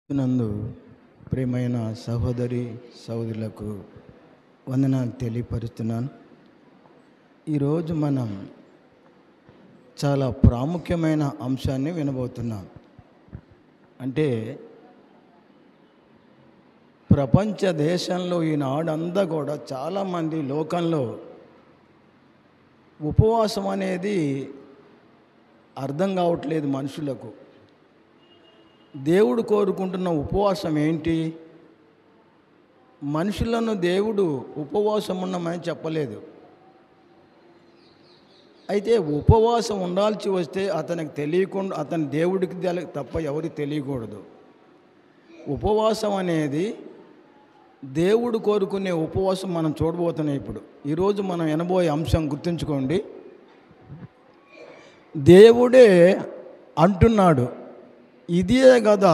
నందు ప్రియమైన సహోదరి సహోదరులకు వందనాలు తెలియపరుస్తున్నాను. ఈరోజు మనం చాలా ప్రాముఖ్యమైన అంశాన్ని వినబోతున్నాం. అంటే ప్రపంచ దేశంలో ఈనాడంతా కూడా చాలామంది లోకంలో ఉపవాసం అనేది అర్థం కావట్లేదు మనుషులకు. దేవుడు కోరుకుంటున్న ఉపవాసం ఏంటి? మనుషులను దేవుడు ఉపవాసం ఉండమని చెప్పలేదు. అయితే ఉపవాసం ఉండాల్సి వస్తే అతనికి తెలియకుండా, అతని దేవుడికి తప్ప ఎవరికి తెలియకూడదు. ఉపవాసం అనేది దేవుడు కోరుకునే ఉపవాసం మనం చూడబోతున్నాం. ఇప్పుడు ఈరోజు మనం వినబోయే అంశం గుర్తుంచుకోండి. దేవుడే అంటున్నాడు, ఇదే కదా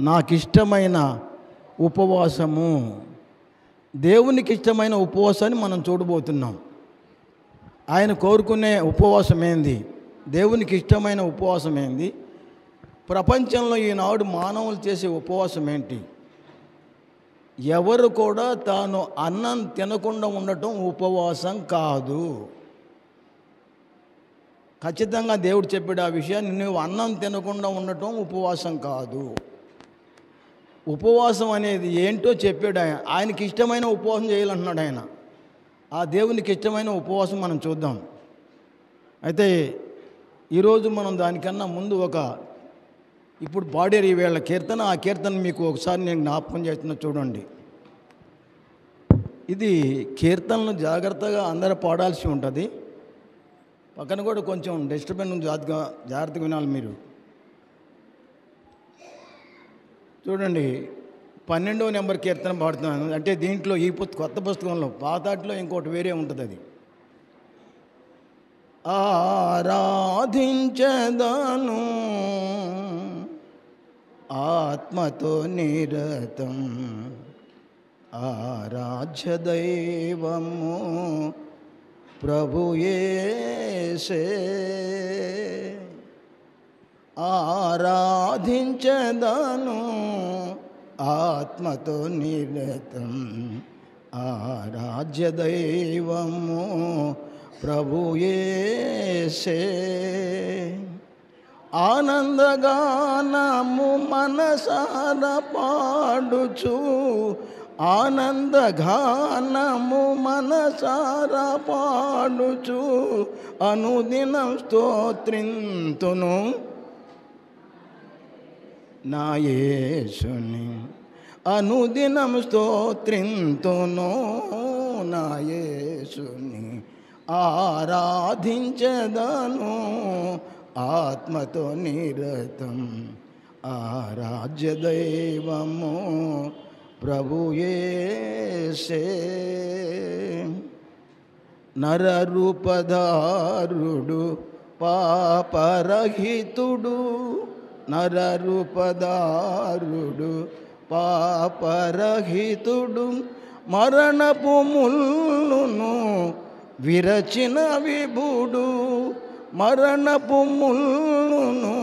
నాకు ఇష్టమైన ఉపవాసము. దేవునికి ఇష్టమైన ఉపవాసాన్ని మనం చూడబోతున్నాం. ఆయన కోరుకునే ఉపవాసం ఏంది? దేవునికి ఇష్టమైన ఉపవాసం ఏంది? ప్రపంచంలో ఈనాడు మానవులు చేసే ఉపవాసం ఏంటి? ఎవరు కూడా తాను అన్నం తినకుండా ఉండటం ఉపవాసం కాదు. ఖచ్చితంగా దేవుడు చెప్పాడు ఆ విషయాన్ని. నువ్వు అన్నం తినకుండా ఉండటం ఉపవాసం కాదు. ఉపవాసం అనేది ఏంటో చెప్పాడు ఆయన. ఆయనకి ఇష్టమైన ఉపవాసం చేయాలంటున్నాడు ఆయన. ఆ దేవునికి ఇష్టమైన ఉపవాసం మనం చూద్దాం. అయితే ఈరోజు మనం దానికన్నా ముందు ఇప్పుడు పాడేరు ఈవేళ కీర్తన. ఆ కీర్తన మీకు ఒకసారి నేను జ్ఞాపకం చేస్తున్నా, చూడండి. ఇది కీర్తనలు జాగ్రత్తగా అందరూ పాడాల్సి ఉంటుంది. పక్కన కూడా కొంచెం డిస్టర్బెన్స్ జాగ్రత్తగా వినాలి మీరు. చూడండి, 12వ నెంబర్ కీర్తన పాడుతున్నాను. అంటే దీంట్లో ఈ కొత్త పుస్తకంలో, పాతాటిలో ఇంకోటి వేరే ఉంటుంది. అది ఆరాధించదను ఆత్మతో నిరతం, ఆరాధ్య దైవము ప్రభు యేసే. ఆరాధించదను ఆత్మతో నిరతం, ఆరాధ్య దైవము ప్రభు యేసే. ఆనందగానము మనసార పాడుచు, ఆనందగానము మనసార పాడుచు, అనుదినం స్తోత్రింతును నా యేసుని. అనుదినం స్తోత్రింతును నా యేసుని. ఆరాధించదను ఆత్మతో నిరతం, ఆరాధ్య దైవము ప్రభు యేసే. నరరూపధారుడు పాపరహితుడు, నరరూపధారుడు పాపరహితుడు, మరణపు ముల్లును విరచిన విభుడు, మరణపు ముల్లును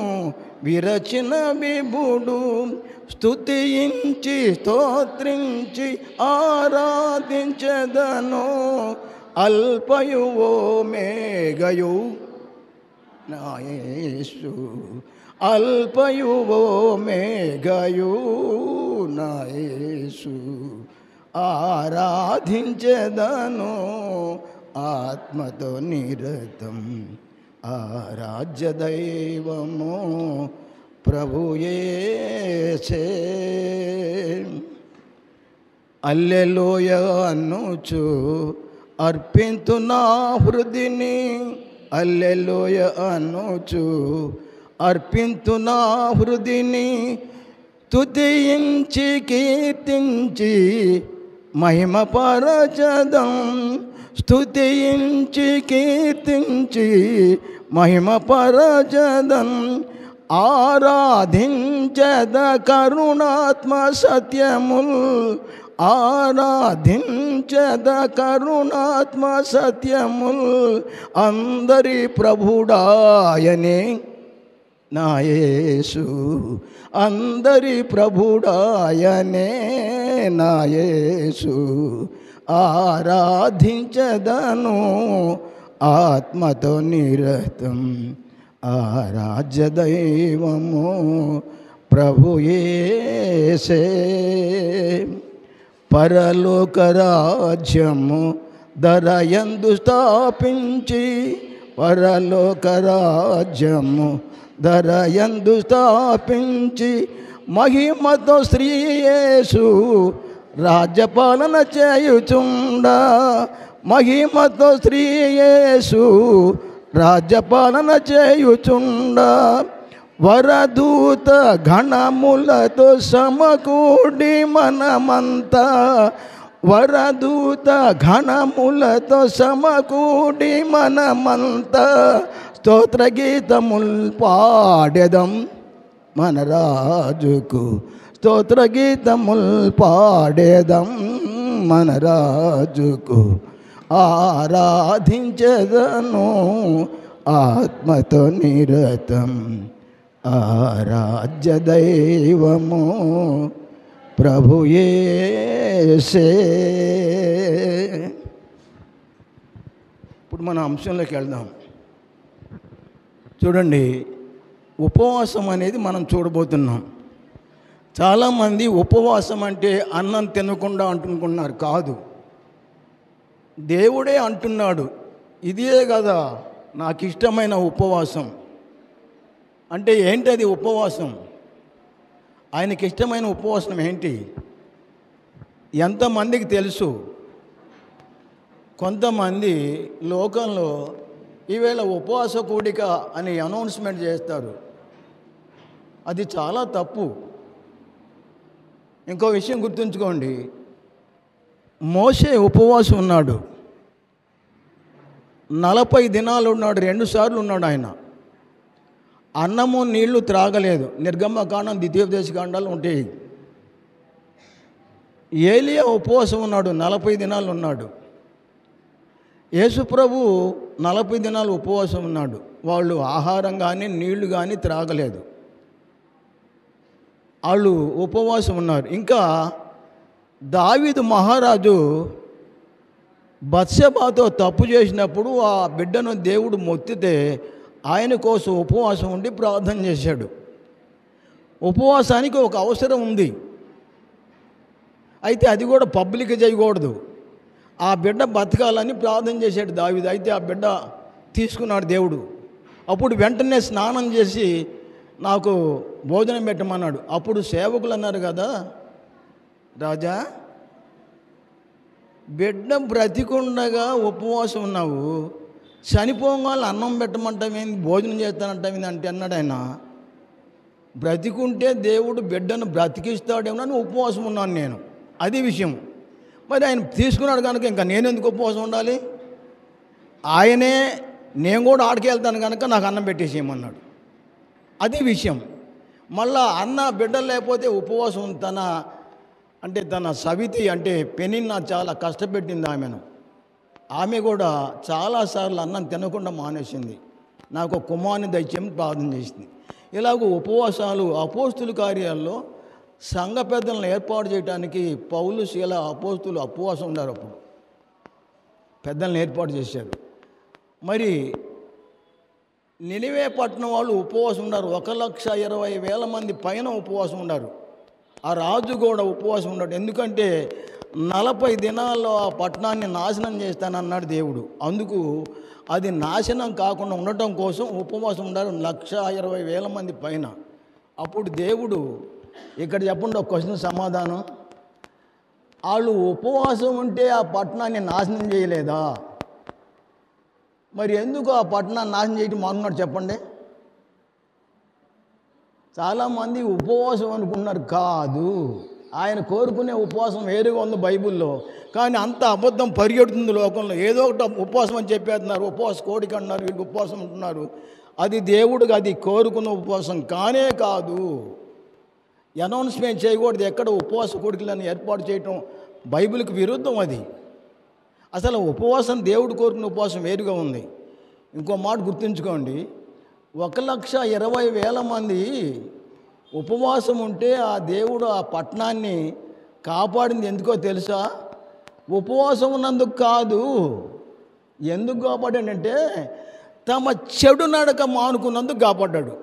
విరచిన విభుడు, స్తుతించి స్తోత్రించి ఆరాధించదను అల్పయు ఓ మేఘయు నా యేసు. అల్పయు ఓ మేఘయు నా యేసు. ఆరాధించదను ఆత్మతో నిరతం, ఆరాధ్య దైవము ప్రభు యేసే. హల్లెలూయా అనుచు అర్పింతు నా హృదిని, హల్లెలూయా అనుచు అర్పింతు నా హృదిని, స్తుతించి కీర్తించి మహిమపరచదం, స్తుతించి కీర్తించి మహిమపరచదం. ఆరాధించద కరుణాత్మ సత్యముల్, ఆరాధించద కరుణాత్మ సత్యముల్, అందరి ప్రభుడాయనే నా యేసు అందరి ప్రభుడాయనే, నా యేసు ఆరాధించదను ఆత్మతో నిరతం, ఆరాధ్య దైవము ప్రభు యేసే. పరలోక రాజ్యము ధరయందు స్థాపించి, పరలోక రాజ్యము ధరయందు స్థాపించి, మహిమతో శ్రీ యేసు రాజ్యపాలన చేయుచుండా, మహిమతో శ్రీ యేసు రాజ్యపాలన చేయుచుండా, వరదూత గణములతో సమకూడి మనమంతా, వరదూత గణములతో సమకూడి మనమంతా స్తోత్ర గీతముల్ పాడెదం మన రాజుకు, స్తోత్ర గీతముల్ పాడేదం మన రాజుకు, ఆరాధించదను ఆత్మతో నిరతం, ఆరాధ్య దైవము ప్రభు యేసే. ఇప్పుడు మన అంశంలోకి వెళ్దాం. చూడండి, ఉపవాసం అనేది మనం చూడబోతున్నాం. చాలామంది ఉపవాసం అంటే అన్నం తినకుండా అంటున్నారు. కాదు, దేవుడే అంటున్నాడు, ఇదే కదా నాకు ఇష్టమైన ఉపవాసం. అంటే ఏంటి అది ఉపవాసం? ఆయనకి ఇష్టమైన ఉపవాసం ఏంటి? ఎంతమందికి తెలుసు? కొంతమంది లోకంలో ఈవేళ ఉపవాస కూడిక అని అనౌన్స్మెంట్ చేస్తారు. అది చాలా తప్పు. ఇంకో విషయం గుర్తుంచుకోండి, మోషే ఉపవాసం ఉన్నాడు, 40 దినాలు ఉన్నాడు, 2 సార్లు ఉన్నాడు ఆయన. అన్నము నీళ్లు త్రాగలేదు. నిర్గమకాండం, ద్వితీయోపదేశకాండాలు ఉంటాయి. ఏలియా ఉపవాసం ఉన్నాడు, 40 దినాలు ఉన్నాడు. యేసుప్రభు 40 దినాలు ఉపవాసం ఉన్నాడు. వాళ్ళు ఆహారం కానీ నీళ్లు కానీ త్రాగలేదు, వాళ్ళు ఉపవాసం ఉన్నారు. ఇంకా దావీదు మహారాజు బత్షెబాతో తప్పు చేసినప్పుడు ఆ బిడ్డను దేవుడు మొత్తితే ఆయన కోసం ఉపవాసం ఉండి ప్రార్థన చేశాడు. ఉపవాసానికి ఒక అవసరం ఉంది, అయితే అది కూడా పబ్లిక్ చేయకూడదు. ఆ బిడ్డ బతకాలని ప్రార్థన చేశాడు దావీదు. అయితే ఆ బిడ్డ తీసుకున్నాడు దేవుడు. అప్పుడు వెంటనే స్నానం చేసి నాకు భోజనం పెట్టమన్నాడు. అప్పుడు సేవకులు అన్నారు కదా, రాజా బిడ్డ బ్రతికుండగా ఉపవాసం ఉన్నావు, చనిపోగానే అన్నం పెట్టమంటామేంది, భోజనం చేస్తానంటామేంది అంటే అన్నాడు ఆయన. బ్రతికుంటే దేవుడు బిడ్డను బ్రతికిస్తాడేమో అని ఉపవాసం ఉన్నాను నేను, అది విషయం. మరి ఆయన తీసుకున్నాడు కనుక ఇంకా నేను ఎందుకు ఉపవాసం ఉండాలి? ఆయనే నేను కూడా ఆడికి వెళ్తాను కనుక నాకు అన్నం పెట్టేసేయమన్నాడు, అది విషయం. మళ్ళా అన్న బిడ్డలు లేకపోతే ఉపవాసం తన సవితి అంటే పెనిన్న చాలా కష్టపెట్టింది ఆమెను. ఆమె కూడా చాలాసార్లు అన్నం తినకుండా మానేసింది. నాకు కుమారుని దయచేయమని ప్రార్థన చేసింది. ఇలాగ ఉపవాసాలు అపోస్తుల కార్యాల్లో సంఘ పెద్దలను ఏర్పాటు చేయడానికి పౌలు, శీల అపోస్తులు ఉపవాసం ఉన్నారు. అప్పుడు పెద్దలను ఏర్పాటు చేశారు. మరి నినివే పట్టణం వాళ్ళు ఉపవాసం ఉన్నారు, 1,20,000 మంది పైన ఉపవాసం ఉన్నారు. ఆ రాజు కూడా ఉపవాసం ఉన్నాడు. ఎందుకంటే 40 దినాల్లో ఆ పట్టణాన్ని నాశనం చేస్తానన్నాడు దేవుడు. అందుకు అది నాశనం కాకుండా ఉండటం కోసం ఉపవాసం ఉన్నారు 1,20,000 మంది పైన. అప్పుడు దేవుడు ఇక్కడ చెప్పండి ఒక క్వశ్చన్ సమాధానం, వాళ్ళు ఉపవాసం ఉంటే ఆ పట్టణాన్ని నాశనం చేయలేదా? మరి ఎందుకు ఆ పట్టణాన్ని నాశనం చేయడం మానున్నాడు చెప్పండి? చాలామంది ఉపవాసం అనుకున్నారు, కాదు, ఆయన కోరుకునే ఉపవాసం వేరుగా ఉంది బైబిల్లో. కానీ అంత అబద్ధం పరిగెడుతుంది లోకంలో. ఏదో ఒకటి ఉపవాసం అని చెప్పేస్తున్నారు, ఉపవాస కోడిక అన్నారు, వీళ్ళు ఉపవాసం అంటున్నారు. అది దేవుడికి అది కోరుకున్న ఉపవాసం కానే కాదు. అనౌన్స్మెంట్ చేయకూడదు ఎక్కడ ఉపవాస కోడికలను ఏర్పాటు చేయటం బైబిల్కి విరుద్ధం. అది అసలు ఉపవాసం దేవుడు కోరుకున్న ఉపవాసం వేరుగా ఉంది. ఇంకో మాట గుర్తుంచుకోండి, 1,20,000 మంది ఉపవాసం ఉంటే ఆ దేవుడు ఆ పట్టణాన్ని కాపాడింది ఎందుకో తెలుసా? ఉపవాసం ఉన్నందుకు కాదు. ఎందుకు కాపాడాడంటే తమ చెడు నడక మానుకున్నందుకు కాపాడ్డాడు.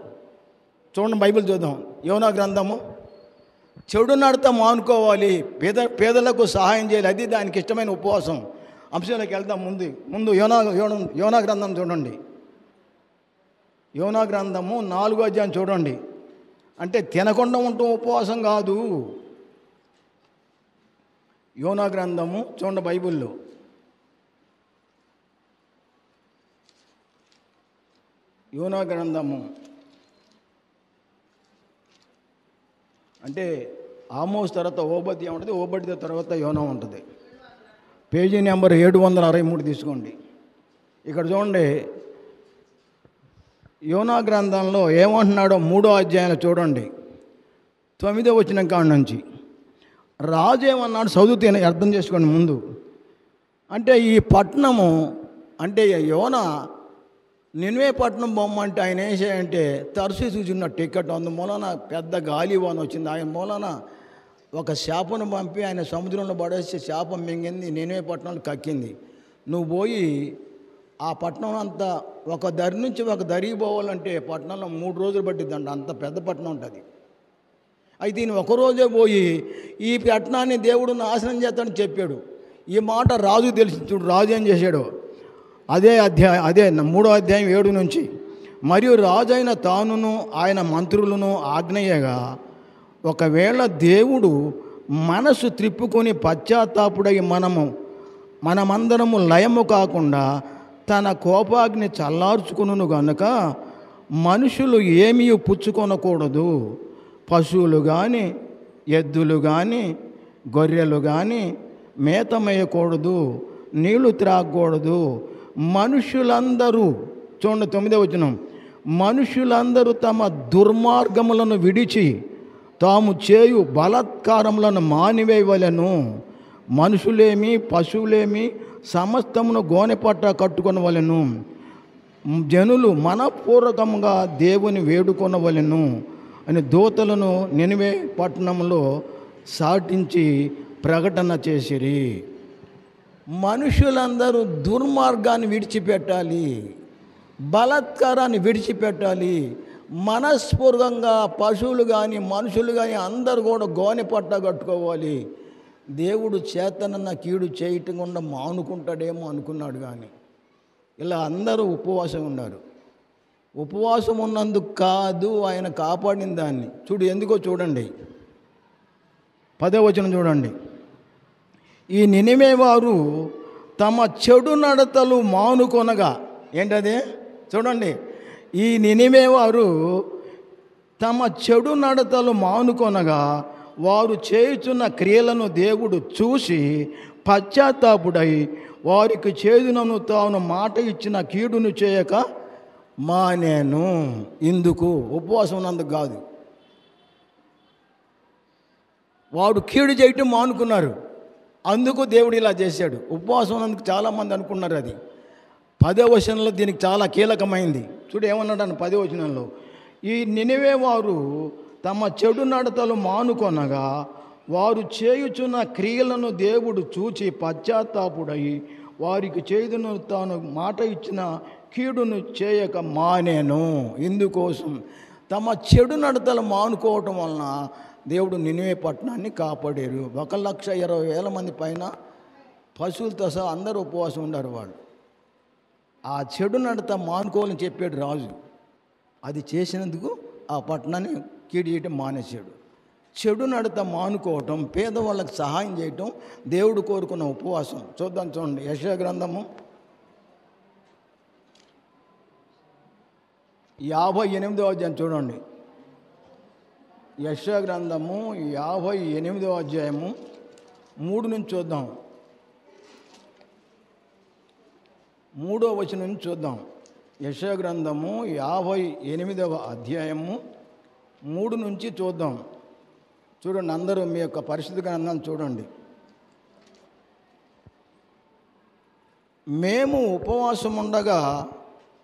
చూడండి, బైబిల్ చూద్దాం. యోనా గ్రంథము. చెడు నడత మానుకోవాలి, పేదలకు సహాయం చేయాలి, అది దానికి ఇష్టమైన ఉపవాసం. అంశంలోకి వెళ్దాం. ముందు యోనా గ్రంథం చూడండి. యోనా గ్రంథము 4వ అధ్యాయం చూడండి. అంటే తినకుండా ఉండటం ఉపవాసం కాదు. యోనా గ్రంథము చూడండి బైబిల్లో. యోనా గ్రంథము అంటే ఆమోస్ తర్వాత ఓబద్య ఉంటుంది, ఓబద్య తర్వాత యోనా ఉంటుంది. పేజీ నెంబర్ 763 తీసుకోండి. ఇక్కడ చూడండి, యోనా గ్రంథంలో ఏమంటున్నాడో 3వ అధ్యాయంలో చూడండి, 9వ వచనం కాడ నుంచి. రాజు ఏమన్నాడు చదువుతే అర్థం చేసుకోండి ముందు. అంటే ఈ పట్టణము అంటే యోనా నిన్వే పట్టణం బొమ్మంటే ఆయన ఏం చేయంటే తరచూ చూసిన టికెట్ అందుమూలన పెద్ద గాలివాన వచ్చింది. ఆయన మూలన ఒక శాపను పంపి ఆయన సముద్రంలో పడేసి శాపం మింగింది, నిన్వే పట్టణంలో కక్కింది. నువ్వు పోయి ఆ పట్టణం అంతా ఒక దరి నుంచి ఒక దరికి పోవాలంటే పట్టణంలో 3 రోజులు పట్టిద్దంట, అంత పెద్ద పట్టణం ఉంటుంది. అయితే ఈయన ఒకరోజే పోయి ఈ పట్టణాన్ని దేవుడు నాశనం చేస్తాడని చెప్పాడు. ఈ మాట రాజు తెలిసి చూడు రాజు ఏం చేశాడు. అదే 3వ అధ్యాయం 7 నుంచి. మరియు రాజు అయిన తానును ఆయన మంత్రులను ఆజ్ఞయగా, ఒకవేళ దేవుడు మనసు త్రిప్పుకొని పశ్చాత్తాపుడై మనమందరము లయము కాకుండా తన కోపాగ్ని చల్లార్చుకును గనుక మనుషులు ఏమీ పుచ్చుకొనకూడదు. పశువులు కానీ, ఎద్దులు కానీ, గొర్రెలు కానీ మేతమేయకూడదు, నీళ్లు త్రాగకూడదు. మనుషులందరూ చూడండి 9వ వచనం. మనుషులందరూ తమ దుర్మార్గములను విడిచి తాము చేయు బలాత్కారములను మానివేయవలెను. మనుషులేమి పశువులేమి సమస్తమును గోనెపట్ట కట్టుకొనవలెను. జనులు మనపూర్వకంగా దేవుని వేడుకొనవలెను అని దూతలను నినివే పట్టణంలో సాటించి ప్రకటన చేసిరి. మనుషులందరూ దుర్మార్గాన్ని విడిచిపెట్టాలి, బలాత్కారాన్ని విడిచిపెట్టాలి. మనస్పూర్వకంగా పశువులు కానీ మనుషులు కానీ అందరూ కూడా గోనె పట్ట కట్టుకోవాలి. దేవుడు చేతనన్న కీడు చేయకుండా మానుకుంటాడేమో అనుకున్నాడు, కానీ ఇలా అందరూ ఉపవాసం ఉన్నారు. ఉపవాసం ఉన్నందుకు కాదు, ఆయన కాపాడిన దాన్ని. చూడు ఎందుకో చూడండి, 10వ వచనం చూడండి. ఈ నినివే వారు తమ చెడు నడతలు మానుకొనగా, ఏంటది చూడండి. ఈ నినివే వారు తమ చెడు నడతలు మానుకొనగా వారు చేయుచున్న క్రియలను దేవుడు చూసి పశ్చాత్తాపుడై వారికి చేదునను తాను మాట ఇచ్చిన కీడును చేయక మానేను. ఇందుకు ఉపవాసం ఉన్నందుకు కాదు, వాడు కీడు చేయటం మానుకున్నారు, అందుకు దేవుడు ఇలా చేశాడు. ఉపవాసం ఉన్నందుకు చాలామంది అనుకున్నారు. అది 10వ వచనంలో దీనికి చాలా కీలకమైంది. చూడు ఏమన్నాడు అని 10వ వచనంలో, ఈ నినివే వారు తమ చెడు నడతలు మానుకొనగా వారు చేయుచున్న క్రియలను దేవుడు చూచి పశ్చాత్తాపుడై వారికి చేదును తాను మాట ఇచ్చిన కీడును చేయక మానేను. ఇందుకోసం తమ చెడు నడతలు మానుకోవటం వలన దేవుడు నినివే పట్టణాన్ని కాపాడారు. 1,20,000 మంది పైన పశువులతో సహా అందరూ ఉపవాసం ఉన్నారు. వాళ్ళు ఆ చెడు నడత మానుకోవాలని చెప్పాడు రాజు. అది చేసినందుకు ఆ పట్టణాన్ని కీడు చేయటం మానేశాడు. చెడు నడత మానుకోవటం, పేదవాళ్ళకి సహాయం చేయటం దేవుడు కోరుకున్న ఉపవాసం. చూడండి యెషయా గ్రంథము 58వ అధ్యాయం చూడండి. యెషయా గ్రంథము 58వ అధ్యాయము 3 నుంచి చూద్దాం. 3వ వచనం నుంచి చూద్దాం. యెషయా గ్రంథము 58వ అధ్యాయము 3 నుంచి చూద్దాం. చూడండి, అందరూ మీ యొక్క పరిశుద్ధ గ్రంథాన్ని చూడండి. మేము ఉపవాసం ఉండగా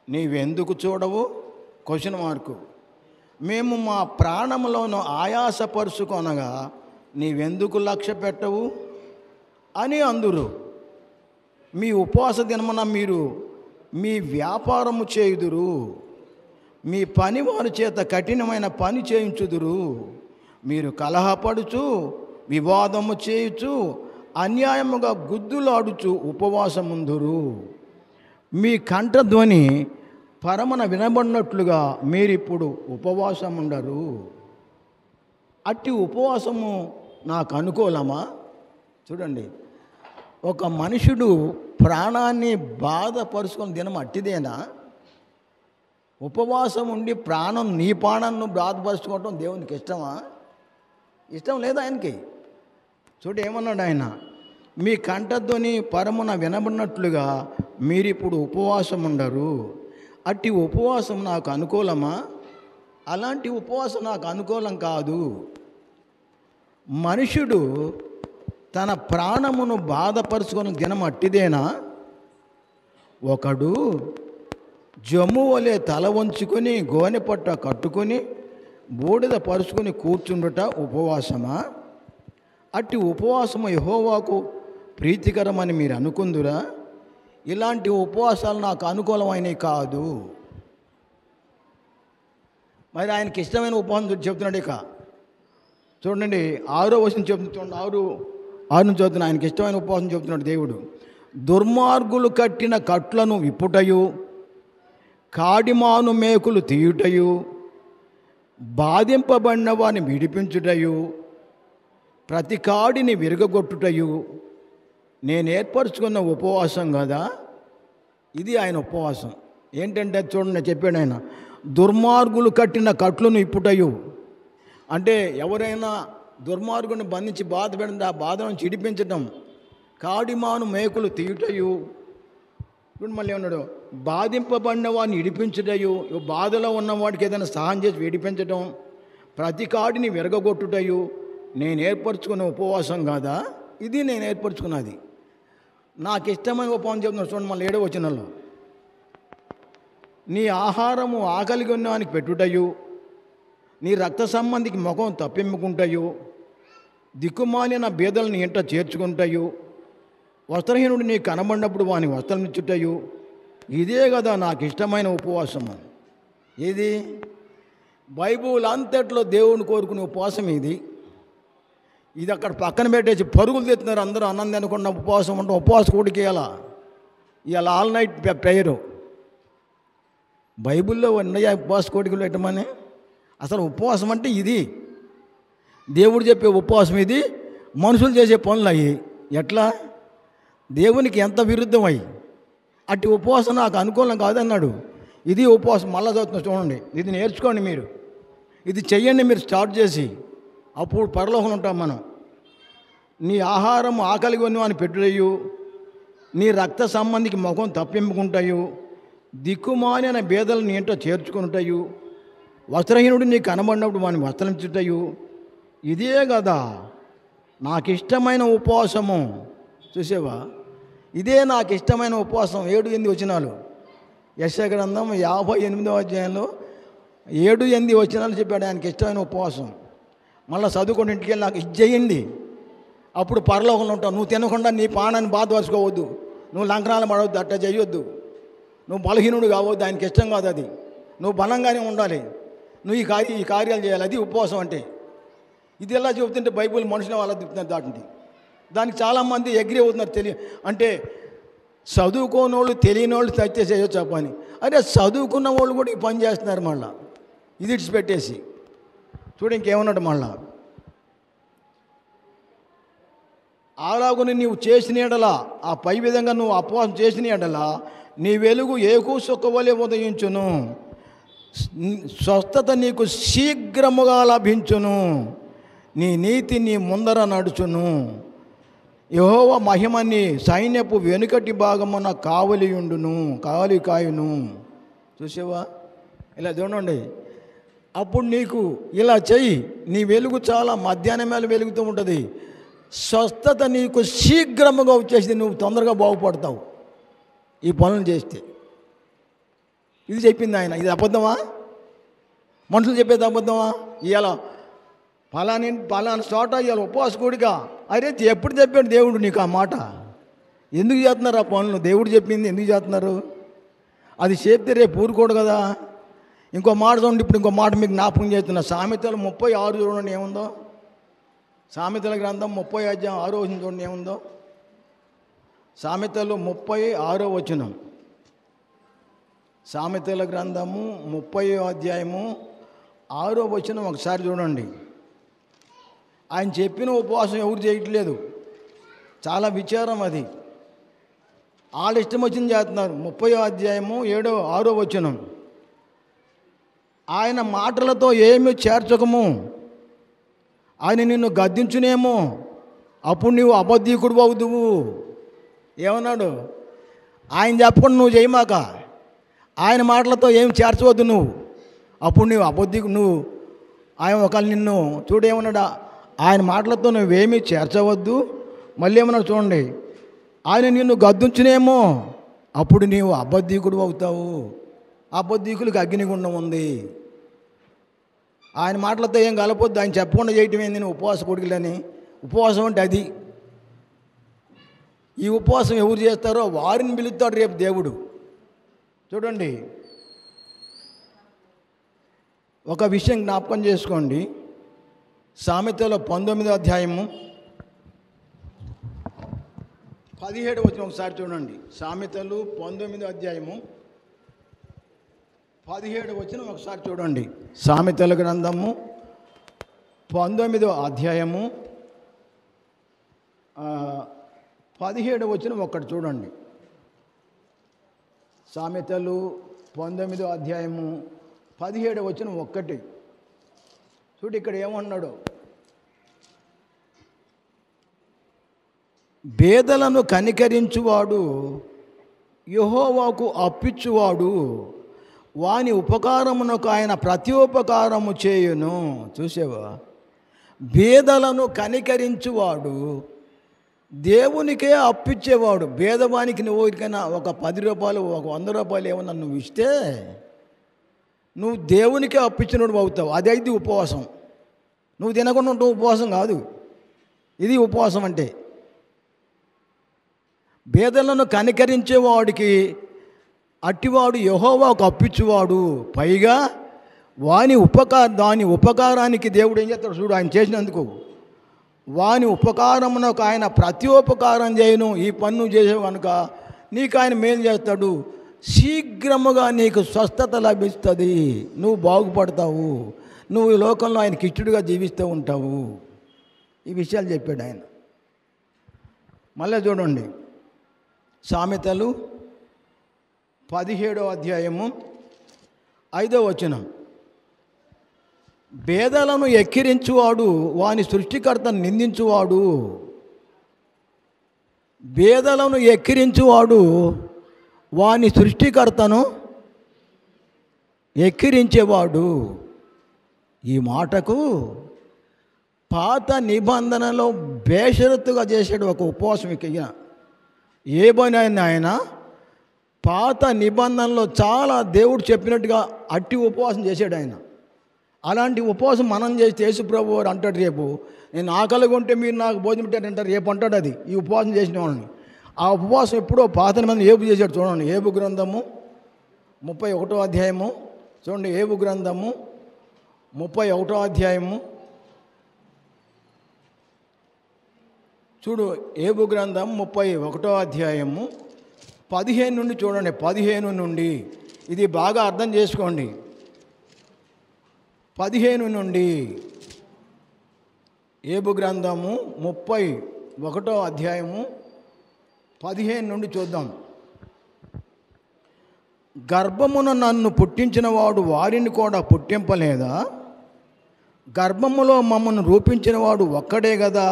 నీవెందుకు చూడవు? Question mark. మేము మా ప్రాణములను ఆయాసపరుచుకొనగా నీవెందుకు లక్ష్య పెట్టవు అని అందురు. మీ ఉపవాస దినమున మీరు మీ వ్యాపారము చేయుదురు, మీ పని వారి చేత కఠినమైన పని చేయించుదురు. మీరు కలహపడుచు వివాదము చేయుచు అన్యాయముగా గుద్దులాడుచు ఉపవాసముందురు. మీ కంఠధ్వని పరమన వినబడినట్లుగా మీరిప్పుడు ఉపవాసముండరు. అట్టి ఉపవాసము నాకు అనుకూలమా? చూడండి, ఒక మనుషుడు ప్రాణాన్ని బాధపరుచుకుని దినం అట్టిదేనా? ఉపవాసం ఉండి నీ ప్రాణాన్ని బాధపరుచుకోవటం దేవునికి ఇష్టమా? ఇష్టం లేదు ఆయనకి. చూడు ఏమన్నాడు ఆయన, మీ కంఠధ్వని పరమున వినబడినట్లుగా మీరిప్పుడు ఉపవాసం ఉండరు. అట్టి ఉపవాసం నాకు అనుకూలమా? అలాంటి ఉపవాసం నాకు అనుకూలం కాదు. మనుషుడు తన ప్రాణమును బాధపరుచుకుని దినం అట్టిదేనా? ఒకడు జమ్ము వలె తల వంచుకొని గోనెపట్ట కట్టుకొని బూడిద పరుచుకొని కూర్చుండుట ఉపవాసమా? అట్టి ఉపవాసము యెహోవాకు ప్రీతికరమని మీరు అనుకుందురా? ఇలాంటి ఉపవాసాలు నాకు అనుకూలమైనవి కాదు. మరి ఆయనకి ఇష్టమైన ఉపవాసం చెప్తున్నాడు. ఇక చూడండి 6వ వచనం చెప్తుంది. చూడండి 6 నుంచి చదువుతున్నా. ఆయనకి ఇష్టమైన ఉపవాసం చెప్తున్నాడు దేవుడు. దుర్మార్గులు కట్టిన కట్లను విప్పుటయు, కాడిమాను మేకులు తీయుటయు, బాధింపబడిన వారిని విడిపించుటయు, ప్రతి కాడిని విరగొట్టుటయు నేను ఏర్పరచుకున్న ఉపవాసం కదా. ఇది ఆయన ఉపవాసం. ఏంటంటే చూడండి చెప్పాడు ఆయన, దుర్మార్గులు కట్టిన కట్లను ఇప్పుటయు అంటే ఎవరైనా దుర్మార్గుని బంధించి బాధ పెడితే ఆ బాధ నుంచి విడిపించటం, కాడిమాను మేకులు తీయుటయు. ఇప్పుడు మళ్ళీ ఏమన్నాడు, బాధింపబడిన వాడిని విడిపించుటయు, బాధలో ఉన్నవాడికి ఏదైనా సహాయం చేసి విడిపించటం, ప్రతి కాడిని విరగొట్టుటయు నేను ఏర్పరచుకున్న ఉపవాసం కాదా. ఇది నేను ఏర్పరచుకున్నది. నాకు ఇష్టమైన ఉపవాసం చెప్తున్నాను. చూడండి మళ్ళీ 7వ వచనంలో, నీ ఆహారము ఆకలిగా ఉన్నవానికి పెట్టుటయు, నీ రక్త సంబంధికి ముఖం తప్పింపుకుంటాయు, దిక్కుమాలిన బీదలను ఇంట చేర్చుకుంటాయు, వస్త్రహీనుడు నీ కనబడినప్పుడు వాని వస్త్రం ఇచ్చుటయు. ఇదే కదా నాకు ఇష్టమైన ఉపవాసము. ఇది బైబుల్ అంతట్లో దేవుని కోరుకునే ఉపవాసం ఇది. ఇది అక్కడ పక్కన పెట్టేసి పరుగులు తెస్తున్నారు అందరూ. అన్నం తినకుండా ఉపవాసం ఉంటాం. ఉపవాసం కూడికి ఇవాళ ఆల్ నైట్ ప్రేయరు. బైబిల్లో ఉన్నాయా ఉపవాస కోడికలు పెట్టమని? అసలు ఉపవాసం అంటే ఇది. దేవుడు చెప్పే ఉపవాసం ఇది. మనుషులు చేసే పనులు అయ్యి ఎట్లా దేవునికి ఎంత విరుద్ధం అయ్యి. అట్టి ఉపవాసం నాకు అనుకూలం కాదన్నాడు. ఇది ఉపవాసం. మళ్ళా చదువుతున్నా చూడండి. ఇది నేర్చుకోండి మీరు. ఇది చెయ్యండి మీరు స్టార్ట్ చేసి. అప్పుడు పరలోకం ఉంటాం మనం. నీ ఆహారం ఆకలిగా ఉన్నవాని పెట్టుటయు, నీ రక్త సంబంధికి ముఖం తప్పింపుకుంటాయు, దిక్కుమాలిన బేదలను ఏంటో చేర్చుకుంటాయు, వస్త్రహీనుడు నీకు కనబడినప్పుడు వాని వస్త్రించుటయు. ఇదే కదా నాకు ఇష్టమైన ఉపవాసము. చూసేవా, ఇదే నాకు ఇష్టమైన ఉపవాసం. 7-8 వచనాలు యెషయా గ్రంథం 58వ అధ్యాయంలో 7-8 వచనాలు చెప్పాడు ఆయనకి ఇష్టమైన ఉపవాసం. మళ్ళీ చదువుకొని ఇంటికి వెళ్ళి నాకు ఇది చేయండి, అప్పుడు పరలోకంలో ఉంటావు. నువ్వు తినకుండా నీ ప్రాణాన్ని బాధపరచుకోవద్దు, నువ్వు లంకనాలు పడవద్దు, అట్లా చేయొద్దు, నువ్వు బలహీనుడు కావద్దు. ఆయనకి ఇష్టం కాదు అది. నువ్వు బలంగానే ఉండాలి, నువ్వు ఈ కార్యాలు చేయాలి. అది ఉపవాసం అంటే. ఇది ఎలా చెబుతుంటే బైబిల్ మనుషుల వాళ్ళ చెప్తున్నారు దాటింది. దానికి చాలామంది అగ్రి అవుతున్నారు. అంటే చదువుకోని వాళ్ళు తెలియని వాళ్ళు చర్చ చేయొచ్చు ఆ పని. అదే చదువుకున్న వాళ్ళు కూడా ఈ పని చేస్తున్నారు. మళ్ళీ ఇది ఇడిచిపెట్టేసి చూడు ఇంకేమన్నాడు మళ్ళా, అలాగుని నీవు చేసిన ఎడలా, ఆ పై విధంగా నువ్వు ఉపవాసం చేసిన ఎడలా నీ వెలుగు ఏకూసొక్కవలే ఉదయించును, స్వస్థత నీకు శీఘ్రముగా లభించును, నీ నీతి నీ ముందర నడుచును, యెహోవా మహిమని సైన్యపు వెనుకటి భాగమున కావలియుండును, కాయును. చూసావా, ఇలా చూడండి. అప్పుడు నీకు ఇలా చెయ్యి, నీ వెలుగు చాలా మధ్యాహ్నం మేల వెలుగుతూ ఉంటుంది. స్వస్థత నీకు శీఘ్రముగా వచ్చేసి నువ్వు తొందరగా బాగుపడతావు ఈ పనులు చేస్తే. ఇది చెప్పింది ఆయన. ఇది అబద్ధమా? మనుషులు చెప్పేది అబద్ధమా? ఇవాళ పలానా చోట ఇవాళ ఉపవాస కూడిక, అరే ఎప్పుడు చెప్పాడు దేవుడు నీకు ఆ మాట? ఎందుకు చేస్తున్నారు ఆ పనులు? దేవుడు చెప్పింది ఎందుకు చేస్తున్నారు? అది చెప్తే రేపు ఊరుకోడు కదా. ఇంకో మాట చూడండి, ఇప్పుడు ఇంకో మాట మీకు జ్ఞాపకం చేస్తున్నా. సామెతలు 36 చూడండి ఏముందో. సామెతల గ్రంథం 30 అధ్యాయం 6వ వచనం చూడండి ఏముందో. సామెతలు 36వ వచనం. సామెతల గ్రంథము 30వ అధ్యాయము 6వ వచనం ఒకసారి చూడండి. ఆయన చెప్పిన ఉపవాసం ఎవరు చేయట్లేదు. చాలా విచారం అది. వాళ్ళ ఇష్టం వచ్చింది చేస్తున్నారు. 30వ అధ్యాయము 6వ వచనం. ఆయన మాటలతో ఏమీ చేర్చకము, ఆయన నిన్ను గద్దించునేమో, అప్పుడు నీవు అబద్ధీకుడు అవుదువు. ఏమన్నాడు? ఆయన చెప్పకుండా నువ్వు చేయమాక, ఆయన మాటలతో ఏమి చేర్చవద్దు నువ్వు, అప్పుడు నువ్వు అబద్ధీకుడు. నువ్వు ఆయన ఒకవేళ నిన్ను చూడేమన్నాడా, ఆయన మాటలతో నువ్వేమీ చేర్చవద్దు. మళ్ళీ ఏమన్నాడు చూడండి, ఆయన నిన్ను గద్దించునేమో, అప్పుడు నీవు అబద్ధీకుడు అవుతావు. అబద్ధీకులకు అగ్నిగుండం ఉంది. ఆయన మాటలతో ఏం కలపొద్దు, ఆయన చెప్పకుండా చేయటం ఏంది నేను ఉపవాస కొడుకులని. ఉపవాసం అంటే అది. ఈ ఉపవాసం ఎవరు చేస్తారో వారిని పిలుస్తాడు రేపు దేవుడు. చూడండి, ఒక విషయం జ్ఞాపకం చేసుకోండి. సామెతల 19వ అధ్యాయము 17వ వచనం ఒకసారి చూడండి. సామెతలు 19వ అధ్యాయము 17వ వచనం ఒకసారి చూడండి. సామెతల గ్రంథము 19వ అధ్యాయము 17వ వచనం ఒక్కటి చూడండి. సామెతలు 19వ అధ్యాయము 17వ వచనం ఒక్కటి చూడు. ఇక్కడ ఏమన్నాడు? బేదలను కనికరించువాడు యెహోవాకు అప్పిచ్చువాడు, వాని ఉపకారమునకు ఆయన ప్రత్యుపకారము చేయును. చూసేవా? బేదలను కనికరించువాడు దేవునికే అప్పిచ్చేవాడు. భేదవానికి నువ్వు ఇకైనా ఒక 10 రూపాయలు ఒక 100 రూపాయలు ఏమన్నా నువ్వు ఇస్తే నువ్వు దేవునికే అప్పిచ్చినోడు అవుతావు. అది అయితే ఉపవాసం. నువ్వు తినకుండా ఉంటావు ఉపవాసం కాదు. ఇది ఉపవాసం అంటే. భేదలను కనికరించేవాడికి అట్టివాడు యెహోవాకు అప్పిచ్చువాడు, పైగా దాని ఉపకారానికి దేవుడు ఏం చేస్తాడు చూడు. ఆయన చేసినందుకు వాని ఉపకారమునకు ఆయన ప్రత్యుపకారం చేయను. ఈ పన్ను చేసావు కనుక నీకు ఆయన మేలు చేస్తాడు. శీఘ్రముగా నీకు స్వస్థత లభిస్తుంది. నువ్వు బాగుపడతావు. నువ్వు ఈ లోకంలో ఆయనకి ఇష్టడుగా జీవిస్తూ ఉంటావు. ఈ విషయాలు చెప్పాడు ఆయన. మళ్ళీ చూడండి, సామెతలు 17వ అధ్యాయము 5వ వచనం. భేదలను ఎక్కిరించువాడు వాని సృష్టికర్తను నిందించువాడు. భేదలను ఎక్కిరించువాడు వాని సృష్టికర్తను ఎక్కిరించేవాడు. ఈ మాటకు పాత నిబంధనలో బేషరతుగా చేసాడు ఒక ఉపవాసం. ఏ పని ఆయన పాత నిబంధనలో చాలా దేవుడు చెప్పినట్టుగా అట్టి ఉపవాసం చేశాడు ఆయన. అలాంటి ఉపవాసం మనం చేస్తే యేసు ప్రభు వారు అంటాడు, రేపు నేను ఆకలిగా ఉంటే మీరు నాకు భోజనం పెట్టారంటారు. రేపు అంటాడు అది ఈ ఉపవాసం చేసిన వాళ్ళని. ఆ ఉపవాసం ఎప్పుడో పాత నిబంధన ఏబు చేశాడు. చూడండి, ఏబు గ్రంథము 31వ అధ్యాయము చూడండి. ఏబు గ్రంథము 31వ అధ్యాయము చూడు. ఏబు గ్రంథం 31వ అధ్యాయము 15 నుండి చూడండి. 15 నుండి ఇది బాగా అర్థం చేసుకోండి. 15 నుండి ఏబు గ్రంథము 31వ అధ్యాయము 15 నుండి చూద్దాం. గర్భమున నన్ను పుట్టించిన వాడు వారిని కూడా పుట్టింపలేదా? గర్భములో మమ్మల్ని రూపించిన వాడు ఒక్కడే కదా.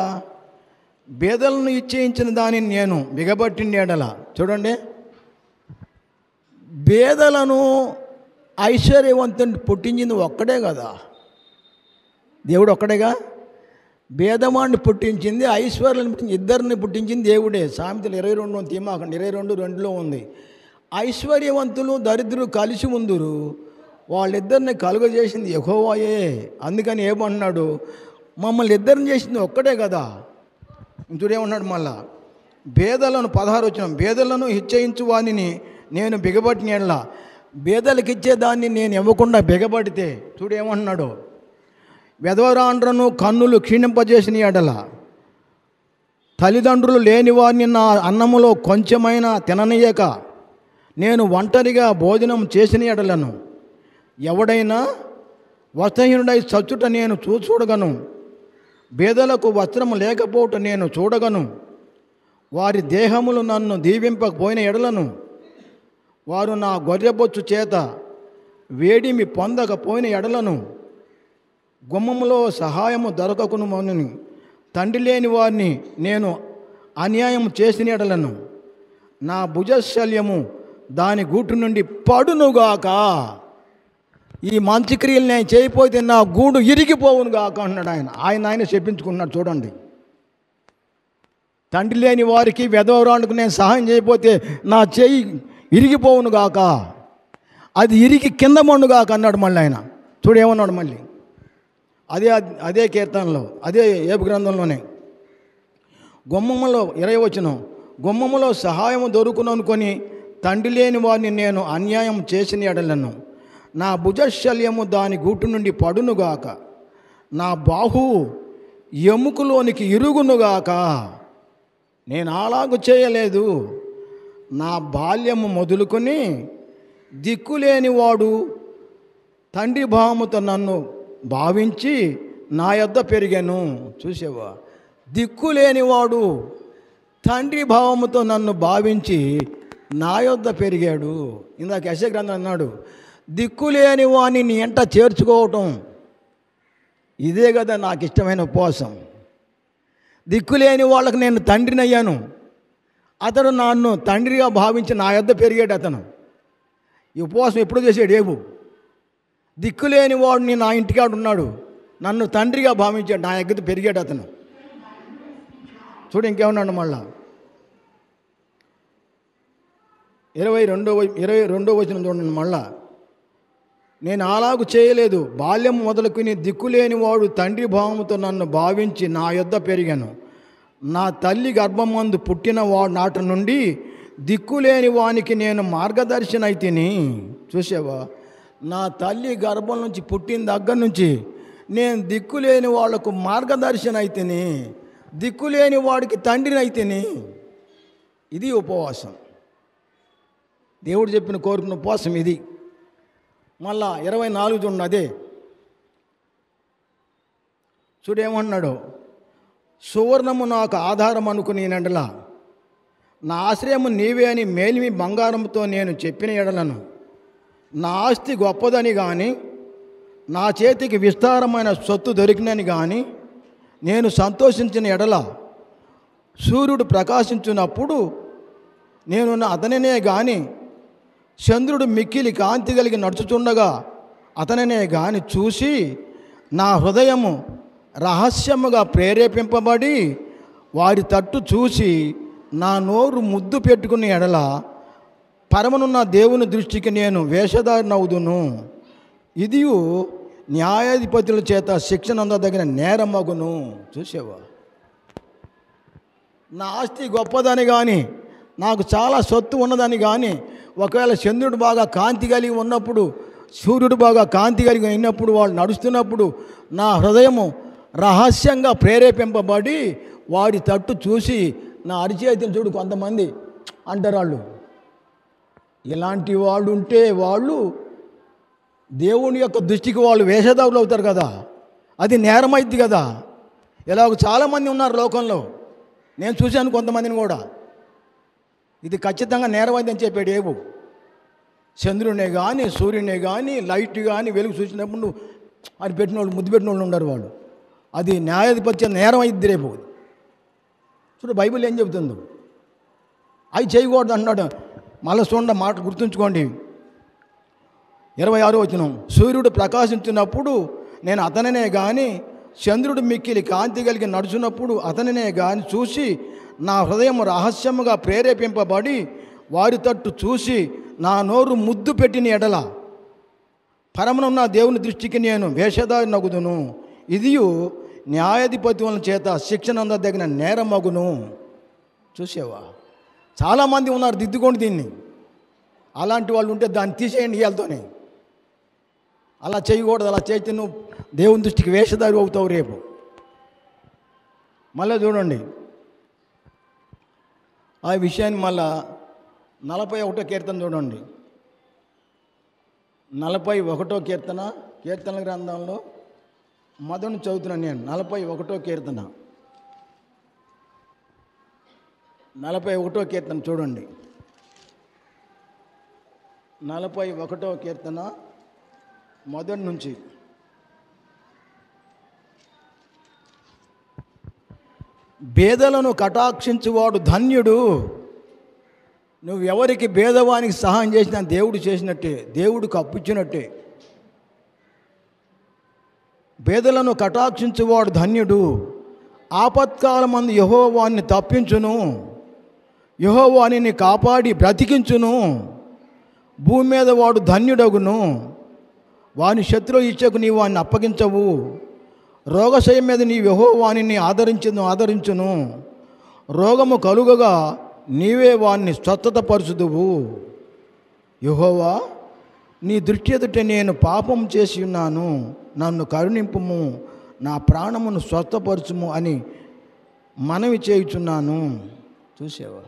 బేదలను ఇచ్చేయించిన దానిని నేను బిగబట్టిన ఎడల. చూడండి, బేదలను ఐశ్వర్యవంతుని పుట్టించింది ఒక్కడే కదా. దేవుడు ఒక్కడేగా. భేదవాడిని పుట్టించింది, ఐశ్వర్యాన్ని పుట్టించింది, ఇద్దరిని పుట్టించింది దేవుడే. సామెతలు 22 తీమాకండి, 22:2 ఉంది. ఐశ్వర్యవంతులు దరిద్రులు కలిసి ఉందురు, వాళ్ళిద్దరిని కలుగజేసింది యెహోవాయే. అందుకని ఏమన్నాడు, మమ్మల్ని ఇద్దరిని చేసింది ఒక్కటే కదా. ఇంచుడేమన్నాడు మళ్ళా, బేదలను 16 వచ్చిన బేదలను హెచ్చయించు వానిని నేను బిగబట్టిన ఎడల, బేదలకు ఇచ్చేదాన్ని నేను ఇవ్వకుండా బిగబడితే, చూడేమన్నాడు, వెధవరాండ్రను కన్నులు క్షీణింపజేసిన ఎడల, తల్లిదండ్రులు లేని వారిని నా అన్నములో కొంచెమైనా తిననీయక నేను ఒంటరిగా భోజనం చేసిన ఎడలను, ఎవడైనా వస్త్రహీనుడై చచ్చుట నేను చూడగను, బేదలకు వస్త్రము లేకపోవట నేను చూడగను, వారి దేహములు నన్ను దీవింపకపోయిన ఎడలను, వారు నా గొర్రెబొచ్చు చేత వేడిమి పొందకపోయిన ఎడలను, గుమ్మములో సహాయము దొరకకునుమని తండ్రి లేని వారిని నేను అన్యాయం చేసిన ఎడలను, నా భుజశల్యము దాని గూటు నుండి పడునుగాక. ఈ మంచి క్రియలు నేను చేయకపోతే నా గూడు ఇరిగిపోవును గాక అన్నాడు ఆయన చెప్పించుకున్నాడు. చూడండి, తండ్రి లేని వారికి వెధవరాండుకు నేను సహాయం చేయకపోతే నా చేయి ఇరిగిపోవును గాక, అది ఇరిగి కింద మన్నుగాక అన్నాడు మళ్ళీ ఆయన. చూడేమన్నాడు మళ్ళీ అదే కీర్తనలో, అదే ఏబు గ్రంథంలోనే, గుమ్మములో 20 వచనం, గుమ్మములో సహాయము దొరుకును అనుకొని తండ్రి లేని వారిని నేను అన్యాయం చేసిన ఎడలను, నా భుజశల్యము దాని గూటు నుండి పడునుగాక, నా బాహువు ఎముకలోనికి ఇరుగునుగాక. నేను అలాగు చేయలేదు, నా బాల్యము మొదలుకొని దిక్కులేనివాడు తండ్రి భావముతో నన్ను భావించి నా యొద్ద పెరిగాను. చూసేవా, దిక్కులేనివాడు తండ్రి భావముతో నన్ను భావించి నా యొద్ద పెరిగాడు. ఇందాక యెషయా గ్రంథం అన్నాడు, దిక్కులేని వాణ్ణి నీ ఎంట చేర్చుకోవటం, ఇదే కదా నాకు ఇష్టమైన ఉపవాసం. దిక్కులేని వాళ్ళకి నేను తండ్రిని అయ్యాను, అతడు నన్ను తండ్రిగా భావించి నా యొద్ద పెరిగాడు. అతను ఈ ఉపవాసం ఎప్పుడు చేసాడు ఏబు? దిక్కులేని వాడిని నా ఇంటికాడు ఉన్నాడు, నన్ను తండ్రిగా భావించాడు, నా యొద్ద పెరిగాడు అతను. చూడు ఇంకేమన్నాడు మళ్ళా 22వ వచనం చూడండి మళ్ళా, నేను అలాగు చేయలేదు, బాల్యం మొదలుకుని దిక్కులేని వాడు తండ్రి భావముతో నన్ను భావించి నా యొద్ద పెరిగాను, నా తల్లి గర్భమందు పుట్టిన వాడు నాటి నుండి దిక్కులేని వానికి నేను మార్గదర్శన అయితిని. చూసావా, నా తల్లి గర్భం నుంచి పుట్టిన దగ్గర నుంచి నేను దిక్కులేని వాళ్లకు మార్గదర్శన అయితిని, దిక్కులేని వాడికి తండ్రిని అయితిని. ఇది ఉపవాసం, దేవుడు చెప్పిన కోరుకున్న ఉపవాసం ఇది. మళ్ళా 24 చూడండి, అదే చూడేమన్నాడు, సువర్ణము నాకు ఆధారం అనుకుని ఎడల, నా ఆశ్రయము నీవే అని మేలిమి బంగారంతో నేను చెప్పిన ఎడలను, నా ఆస్తి గొప్పదని కానీ నా చేతికి విస్తారమైన సొత్తు దొరికినని కానీ నేను సంతోషించిన ఎడల, సూర్యుడు ప్రకాశించినప్పుడు నేను అతనినే కానీ, చంద్రుడు మిక్కిలి కాంతి కలిగి నడుచుచుండగా అతనినే గాని చూసి నా హృదయము రహస్యముగా ప్రేరేపింపబడి వారి తట్టు చూసి నా నోరు ముద్దు పెట్టుకునే ఎడల, పరమనున్న దేవుని దృష్టికి నేను వేషధారినవుదును, ఇది న్యాయాధిపతుల చేత శిక్షణ అందదగిన నేరమగును. చూసేవా, నా ఆస్తి గొప్పదని కానీ నాకు చాలా సొత్తు ఉన్నదని కానీ, ఒకవేళ చంద్రుడు బాగా కాంతి కలిగి ఉన్నప్పుడు, సూర్యుడు బాగా కాంతి కలిగి ఉన్నప్పుడు, వాళ్ళు నడుస్తున్నప్పుడు నా హృదయము రహస్యంగా ప్రేరేపింపబడి వాడి తట్టు చూసి నా అరిచేతిని చూడు కొంతమంది అంటారు. వాళ్ళు ఇలాంటి వాళ్ళు ఉంటే వాళ్ళు దేవుని యొక్క దృష్టికి వాళ్ళు వేషధారులు అవుతారు కదా, అది నేరమైద్ది కదా. ఇలాగ చాలామంది ఉన్నారు లోకంలో, నేను చూశాను కొంతమందిని కూడా. ఇది ఖచ్చితంగా నేరమైంది అని చెప్పాడు ఏబు. చంద్రునే కానీ సూర్యునే కానీ లైట్ కానీ వెలుగు చూసినప్పుడు అది పెట్టిన వాళ్ళు, ముద్దు పెట్టిన వాళ్ళు ఉండరు వాళ్ళు. అది న్యాయాధిపత్యం నేరం అయింది రేపు. చూడు బైబిల్ ఏం చెబుతుందో, అవి చేయకూడదు అన్నాడు. మళ్ళీ చూడండి మాట గుర్తుంచుకోండి, 26వ వచనం, సూర్యుడు ప్రకాశించినప్పుడు నేను అతనినే కానీ, చంద్రుడు మిక్కిలి కాంతి కలిగి నడుచున్నప్పుడు అతనినే కానీ చూసి నా హృదయం రహస్యముగా ప్రేరేపింపబడి వారి తట్టు చూసి నా నోరు ముద్దు పెట్టిన ఎడల, పరమనున్న దేవుని దృష్టికి నేను వేషధారి నగుదును, ఇదియు న్యాయాధిపతుల చేత శిక్షణ అందదగిన నేరమగును. చూసావా, చాలామంది ఉన్నారు దిద్దుకోండి దీన్ని. అలాంటి వాళ్ళు ఉంటే దాన్ని తీసేయండి ఇవాళతోనే. అలా చేయకూడదు. అలా చేస్తే నువ్వు దేవుని దృష్టికి వేషధారి అవుతావు రేపు. మళ్ళీ చూడండి ఆ విషయాన్ని. మళ్ళా 41వ కీర్తన చూడండి. 41వ కీర్తన గ్రంథంలో మొదటి చదువుతున్నాను నేను. 41వ కీర్తన 41వ కీర్తన చూడండి. 41వ కీర్తన మొదటి నుంచి. బేదలను కటాక్షించువాడు ధన్యుడు. నువ్వు ఎవరికి భేదవానికి సహాయం చేసినా దేవుడు చేసినట్టే, దేవుడికి అప్పిచ్చినట్టే. బేదలను కటాక్షించువాడు ధన్యుడు. ఆపత్కాలమందు యెహోవాని తప్పించును, యెహోవాని కాపాడి బ్రతికించును. భూమి మీద వాడు ధన్యుడగును. వాని శత్రువు ఇచ్చకు నీవు వాడిని అప్పగించవు. రోగశయం మీద నీ యెహోవాని ఆదరించును. రోగము కలుగగా నీవే వాణ్ణి స్వస్థతపరచుదువు. యెహోవా, నీ దృష్టి ఎదుట నేను పాపం చేసి ఉన్నాను, నన్ను కరుణింపుము, నా ప్రాణమును స్వస్థపరచుము అని మనవి చేయుచున్నాను. చూసావా,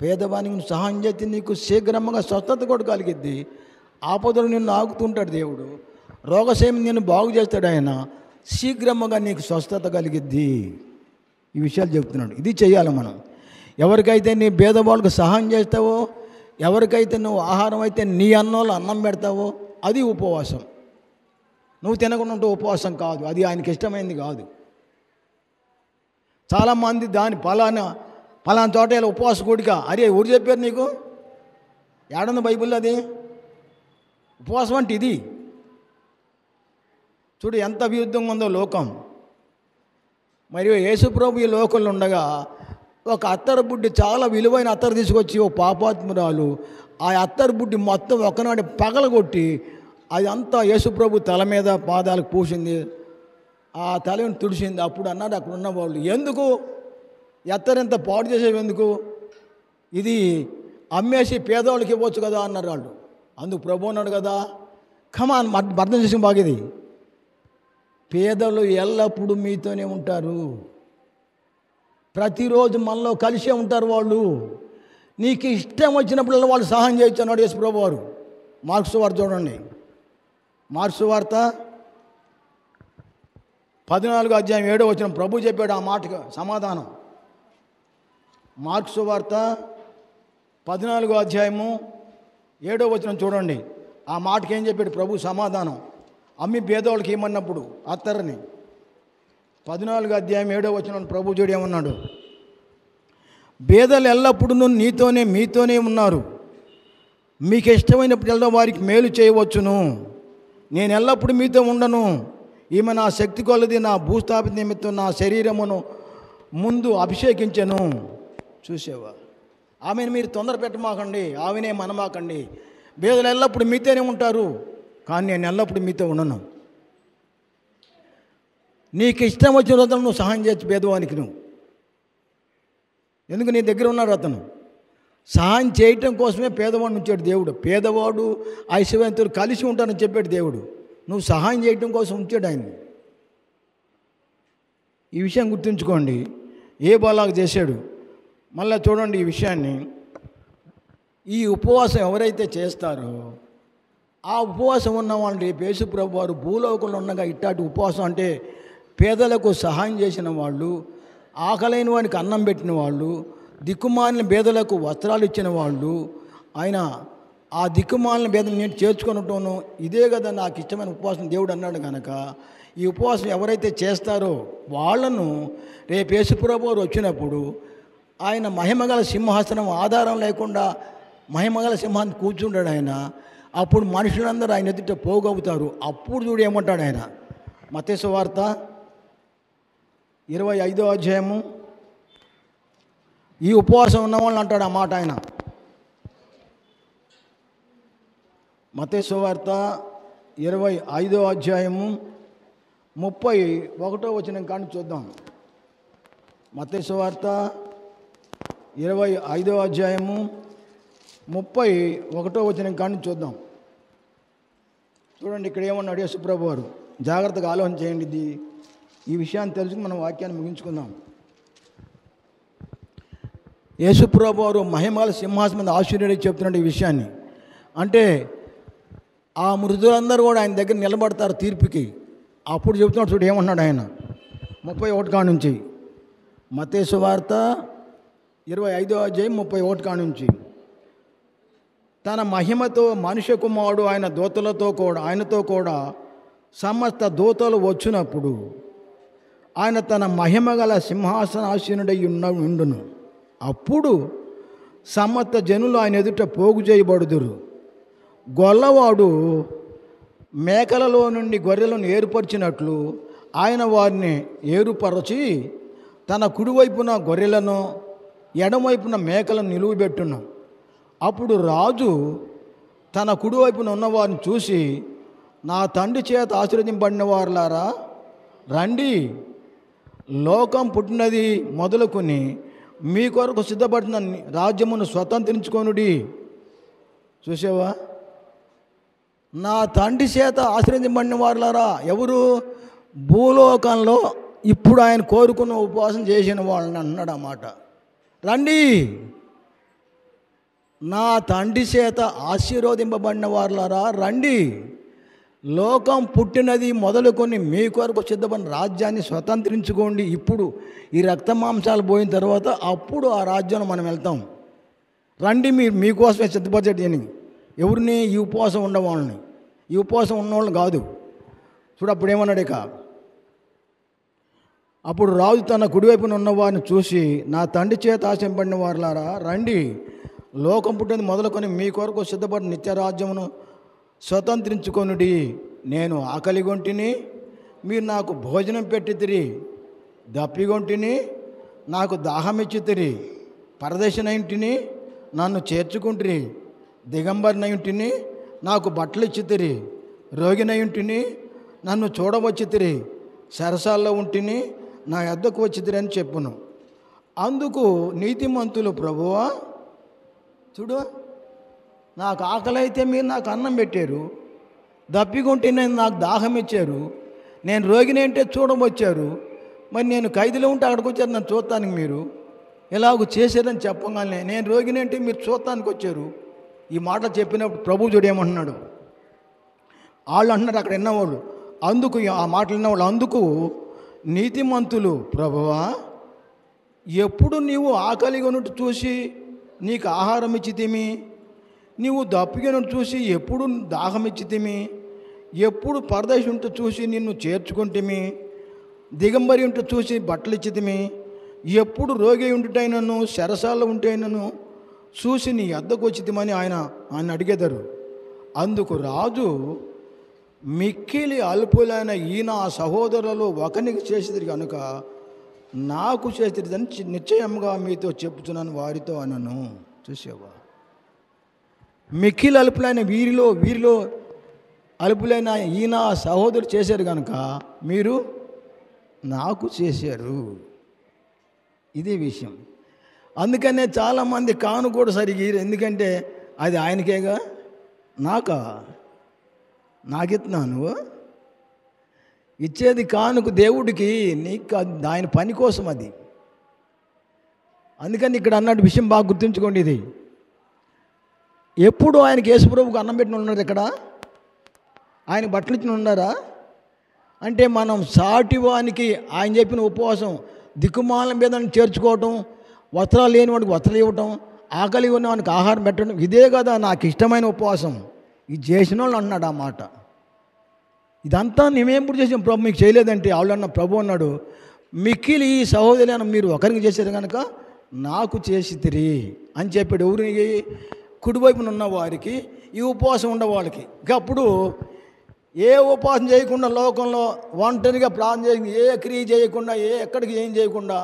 పేదవానికి సహాయం చేస్తే నీకు శీఘ్రంగా స్వస్థత కూడా కలిగిద్ది. ఆపదలు నిన్ను ఆగుతుంటాడు దేవుడు. రోగశయం నిన్ను బాగు చేస్తాడు ఆయన. శీఘ్రంగా నీకు స్వస్థత కలిగిద్ది. ఈ విషయాలు చెప్తున్నాడు. ఇది చేయాలి మనం. ఎవరికైతే నీ పేదవాళ్ళకు సహాయం చేస్తావో, ఎవరికైతే నువ్వు ఆహారం అయితే నీ అన్నోళ్ళు అన్నం పెడతావో అది ఉపవాసం. నువ్వు తినకుండా ఉంటే ఉపవాసం కాదు. అది ఆయనకి ఇష్టమైంది కాదు. చాలామంది దాని పలానా చోట ఉపవాస కూడిక. అరే ఎవరు చెప్పారు నీకు? ఏడుంది బైబిల్లో అది? ఉపవాసం అంటే ఇది. చూడు ఎంత విరుద్ధంగా ఉందో లోకం. మరియు యేసుప్రభు ఈ లోకంలో ఉండగా ఒక అత్తరు బుడ్డి, చాలా విలువైన అత్తరు తీసుకొచ్చి ఓ పాపాత్మురాలు ఆ అత్తరు బుడ్డి మొత్తం ఒకనాడు పగలగొట్టి అది అంతా యేసుప్రభు తల మీద పాదాలకు పూసింది. ఆ తలని తుడిసింది. అప్పుడు అన్నాడు అక్కడ ఉన్నవాళ్ళు, ఎందుకు ఎత్తరింత పాడు చేసేవి ఎందుకు? ఇది అమ్మేసి పేదవాళ్ళకి ఇవ్వచ్చు కదా అన్నారు వాళ్ళు. అందుకు ప్రభు అన్నాడు కదా, కమాన్ అర్థం చేసిన బాగేది. పేదలు ఎల్లప్పుడూ మీతోనే ఉంటారు. ప్రతిరోజు మనలో కలిసే ఉంటారు వాళ్ళు. నీకు ఇష్టం వచ్చినప్పుడల్లా వాళ్ళు సహాయం చేయొచ్చు అన్నాడు యేసు ప్రభు వారు. మార్క్స్ వార్త చూడండి. మార్క్స్ వార్త 14:7 ప్రభు చెప్పాడు ఆ మాటకు సమాధానం. మార్క్స్ వార్త 14:7 చూడండి. ఆ మాటకి ఏం చెప్పాడు ప్రభు సమాధానం? అమ్మి పేదవాళ్ళకి ఏమన్నప్పుడు అత్తరని 14:7 ప్రభు చూడు ఏమన్నాడు? పేదలు ఎల్లప్పుడూ మీతోనే ఉన్నారు. మీకు ఇష్టమైనప్పుడు వారికి మేలు చేయవచ్చును. నేను ఎల్లప్పుడూ మీతో ఉండను. ఈమె నా శక్తి కొలది నా భూస్థాపిత నిమిత్తం నా శరీరమును ముందు అభిషేకించెను. చూసేవా, ఆమెను మీరు తొందర పెట్టమాకండి, ఆమెనే మనమాకండి. పేదలు ఎల్లప్పుడూ మీతోనే ఉంటారు, కానీ నేను ఎల్లప్పుడూ మీతో ఉండను. నీకు ఇష్టం వచ్చిన రోజున నువ్వు సహాయం చేయొచ్చు పేదవానికి. నువ్వు ఎందుకు? నీ దగ్గర ఉన్నాడు అతను. సహాయం చేయటం కోసమే పేదవాడిని ఉంచాడు దేవుడు. పేదవాడు ఐశ్వర్యవంతుడు కలిసి ఉంటానని చెప్పాడు దేవుడు. నువ్వు సహాయం చేయటం కోసం ఉంచాడు ఆయన్ని. ఈ విషయం గుర్తుంచుకోండి. ఏ బాలాగా చేశాడు. మళ్ళీ చూడండి ఈ విషయాన్ని. ఈ ఉపవాసం ఎవరైతే చేస్తారో ఆ ఉపవాసం ఉన్న వాళ్ళు రేపు యేసు ప్రభు వారు భూలోకంలో ఉండగా ఇట్టాటి ఉపవాసం అంటే పేదలకు సహాయం చేసిన వాళ్ళు, ఆకలైన వానికి అన్నం పెట్టిన వాళ్ళు, దిక్కుమాలిన పేదలకు వస్త్రాలు ఇచ్చిన వాళ్ళు, ఆయన ఆ దిక్కుమాలిన పేదలు నేను చేర్చుకునటోను ఇదే కదా నాకు ఇష్టమైన ఉపవాసం దేవుడు అన్నాడు కనుక ఈ ఉపవాసం ఎవరైతే చేస్తారో వాళ్ళను రేపు యేసు ప్రభు వారు వచ్చినప్పుడు ఆయన మహిమగల సింహాసనం ఆధారం లేకుండా మహిమగల సింహాన్ని కూర్చుంటాడు ఆయన. అప్పుడు మనుషులందరూ ఆయన ఎదుట పోగవుతారు. అప్పుడు చూడు ఏమంటాడు ఆయన. మత్తయి సువార్త 25 ఈ ఉపవాసం ఉన్న వాళ్ళని అంటాడు ఆ మాట ఆయన. మత్తయి సువార్త 25వ అధ్యాయము 31వ వచనం కానీ చూద్దాం. మత్తయి సువార్త 25వ అధ్యాయము 31వ వచనం కానీ చూద్దాం. చూడండి, ఇక్కడ ఏమన్నాడు యేసుప్రభు వారు. జాగ్రత్తగా ఆలోచన చేయండి. ఈ విషయాన్ని తెలుసుకుని మనం వాక్యాన్ని ముగించుకుందాం. యేసుప్రభు వారు మహిమల సింహాసనం మీద ఆశ్చర్యుడికి చెప్తున్నాడు ఈ విషయాన్ని. అంటే ఆ మృతులందరూ కూడా ఆయన దగ్గర నిలబడతారు తీర్పుకి. అప్పుడు చెబుతున్నాడు, చూడు ఏమన్నాడు ఆయన 31 కాడ నుంచి. మత్తయి సువార్త 25వ అధ్యాయం 31 కాడ నుంచి. తన మహిమతో మనుష్య కుమారుడు ఆయనతో కూడా సమస్త దూతలు వచ్చినప్పుడు ఆయన తన మహిమ గల సింహాసనాసీనుడై ఉండును. అప్పుడు సమస్త జనులు ఆయన ఎదుట పోగు చేయబడుదురు. గొల్లవాడు మేకలలో నుండి గొర్రెలను ఏర్పరిచినట్లు ఆయన వారిని ఏర్పరచి తన కుడివైపున గొర్రెలను ఎడమవైపున మేకలను నిలువబెట్టును. అప్పుడు రాజు తన కుడివైపున ఉన్నవారిని చూసి, నా తండ్రి చేత ఆశీర్వదింపబడిన వారులారా రండి, లోకం పుట్టినది మొదలుకొని మీ కొరకు సిద్ధపడిన రాజ్యమును స్వతంత్రించుకొనుడి. చూసావా? నా తండ్రి చేత ఆశ్రయించబడిన వారులారా ఎవరు? భూలోకంలో ఇప్పుడు ఆయన కోరుకున్న ఉపవాసం చేసిన వాళ్ళని అన్నాడు అన్నమాట. రండి, నా తండ్రి చేత ఆశీర్వదింపబడిన వారులారా రండి, లోకం పుట్టినది మొదలుకొని మీ కొరకు సిద్ధపడిన రాజ్యాన్ని స్వతంత్రించుకోండి. ఇప్పుడు ఈ రక్త మాంసాలు పోయిన తర్వాత అప్పుడు ఆ రాజ్యంలో మనం వెళ్తాం. రండి, మీరు మీకోసమే సిద్ధపరచండి. ఎవరిని? ఈ ఉపవాసం ఉన్నవాళ్ళని. ఈ ఉపవాసం ఉన్నవాళ్ళని కాదు. చూడు అప్పుడు ఏమన్నాడు ఇక. అప్పుడు రాజు తన కుడివైపున ఉన్నవారిని చూసి, నా తండ్రి చేత ఆశింపబడిన వారులారా రండి, లోకం పుట్టినది మొదలుకొని మీ కొరకు సిద్ధపడిన నిత్యరాజ్యమును స్వతంత్రించుకొనుడి. నేను ఆకలిగొంటిని, మీరు నాకు భోజనం పెట్టితిరి. దప్పిగొంటిని, నాకు దాహమిచ్చితిరి. పరదేశినయింటిని, నన్ను చేర్చుకుంటురి. దిగంబరినయింటిని, నాకు బట్టలు ఇచ్చితిరి. రోగినయింటిని, నన్ను చూడవచ్చితిరి. సరసాల్లో ఉంటిని, నా యొద్దకు వచ్చితిరి అని చెప్పును. అందుకు నీతిమంతులు, ప్రభువా చూడు, నాకు ఆకలి అయితే మీరు నాకు అన్నం పెట్టారు, దప్పికొంటే నేను నాకు దాహం ఇచ్చారు, నేను రోగిని అంటే చూడవచ్చారు, మరి నేను ఖైదీలో ఉంటే అక్కడికి వచ్చారు నన్ను చూడటానికి, మీరు ఎలాగో చేశారని చెప్పగానే నేను రోగిని అంటే మీరు చూడటానికి వచ్చారు. ఈ మాట చెప్పినప్పుడు ప్రభు చూడు ఏమంటున్నాడు. వాళ్ళు అంటున్నారు అక్కడ విన్నవాళ్ళు, అందుకు ఆ మాటలు విన్నవాళ్ళు, అందుకు నీతిమంతులు, ప్రభువా ఎప్పుడు నీవు ఆకలిగా ఉన్నట్టు చూసి నీకు ఆహారం ఇచ్చితిమి, నీవు దప్పిగా చూసి ఎప్పుడు దాహం ఇచ్చితిమి, ఎప్పుడు పరదేశం ఉంటూ చూసి నిన్ను చేర్చుకుంటేమి, దిగంబరి ఉంటూ చూసి బట్టలు ఇచ్చితిమి, ఎప్పుడు రోగి ఉంటుటైనను శరసాల్లో ఉంటేనను చూసి నీ వద్దకు వచ్చితిమని ఆయన అడిగేదారు. అందుకు రాజు, మిక్కిలి అల్పులైన ఈయన సహోదరులలో ఒకనికి చేసేది కనుక నాకు చేసేదని నిశ్చయంగా మీతో చెప్తున్నాను వారితో అనను. చూసావా? మిక్కిలి అల్పులైన వీరిలో అల్పులైన ఈయన సహోదరుడు చేశారు కనుక మీరు నాకు చేశారు. ఇదే విషయం. అందుకనే చాలామంది కాను కూడా సరిగి, ఎందుకంటే అది ఆయనకేగా, నాకిస్తున్నాను ఇచ్చేది కానుక దేవుడికి, నీకు ఆయన పని కోసం అది. అందుకని ఇక్కడ అన్నట్టు విషయం బాగా గుర్తుంచుకోండి. ఇది ఎప్పుడు ఆయనకి యేసుప్రభుకు అన్నం పెట్టిన ఉన్నారు, ఇక్కడ ఆయన బట్టలు ఇచ్చిన ఉన్నారా అంటే మనం సాటివానికి ఆయన చెప్పిన ఉపవాసం, దిక్కుమాల మీద చేర్చుకోవటం, వస్త్రాలు లేని వాడికి వస్త్రాలు ఇవ్వటం, ఆకలి ఉన్న వానికి ఆహారం పెట్టడం, ఇదే కదా నాకు ఇష్టమైన ఉపవాసం. ఇది చేసిన వాళ్ళు అన్నాడు ఆ మాట. ఇదంతా మేమేప్పుడు చేసాం ప్రభు, మీకు చేయలేదంటే వాళ్ళు అన్న ప్రభు అన్నాడు, మిక్కిలి ఈ సహోదరులను మీరు ఒకరికి చేశారు కనుక నాకు చేసితిరి అని చెప్పాడు. ఎవరికి? కుడివైపున ఉన్న వారికి, ఈ ఉపవాసం ఉన్న వాళ్ళకి. అప్పుడు ఏ ఉపవాసం చేయకుండా లోకంలో ఒంటరిగా ప్రార్థన చేసి ఏ క్రియ చేయకుండా ఎక్కడికి ఏం చేయకుండా